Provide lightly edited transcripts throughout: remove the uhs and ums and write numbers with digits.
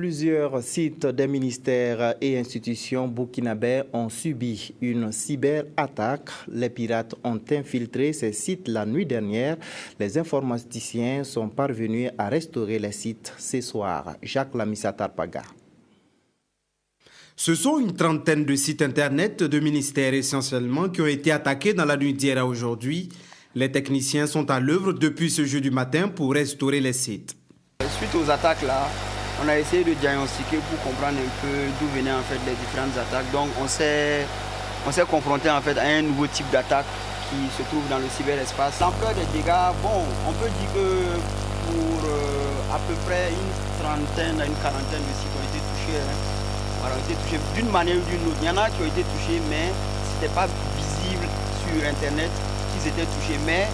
Plusieurs sites des ministères et institutions burkinabés ont subi une cyberattaque. Les pirates ont infiltré ces sites la nuit dernière. Les informaticiens sont parvenus à restaurer les sites ce soir. Jacques Lamissa Tarpaga. Ce sont une trentaine de sites internet de ministères essentiellement qui ont été attaqués dans la nuit d'hier à aujourd'hui. Les techniciens sont à l'œuvre depuis ce jeudi matin pour restaurer les sites. Suite aux attaques là, on a essayé de diagnostiquer pour comprendre un peu d'où venaient en fait les différentes attaques. Donc on s'est confronté en fait à un nouveau type d'attaque qui se trouve dans le cyberespace. L'ampleur des dégâts, bon, on peut dire que pour à peu près une trentaine à une quarantaine de sites ont été touchés. Voilà, ont été touchés d'une manière ou d'une autre. Il y en a qui ont été touchés, mais ce n'était pas visible sur Internet qu'ils étaient touchés. Mais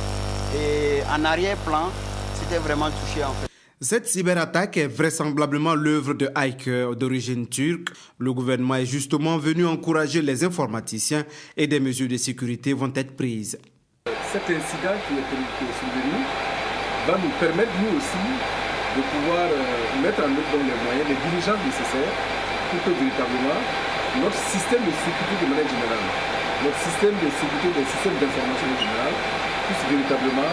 en arrière-plan, c'était vraiment touché en fait. Cette cyberattaque est vraisemblablement l'œuvre de hackers d'origine turque. Le gouvernement est justement venu encourager les informaticiens et des mesures de sécurité vont être prises. Cet incident qui est survenu va nous permettre, nous aussi, de pouvoir mettre en œuvre les moyens, les diligences nécessaires pour que véritablement notre système de sécurité de manière générale, notre système de sécurité des systèmes d'information en général, puisse véritablement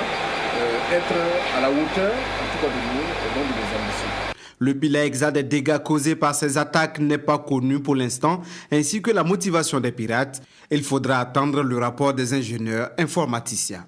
être à la hauteur, en tout cas de nous, et donc de nos ambitions. Le bilan exact des dégâts causés par ces attaques n'est pas connu pour l'instant, ainsi que la motivation des pirates. Il faudra attendre le rapport des ingénieurs informaticiens.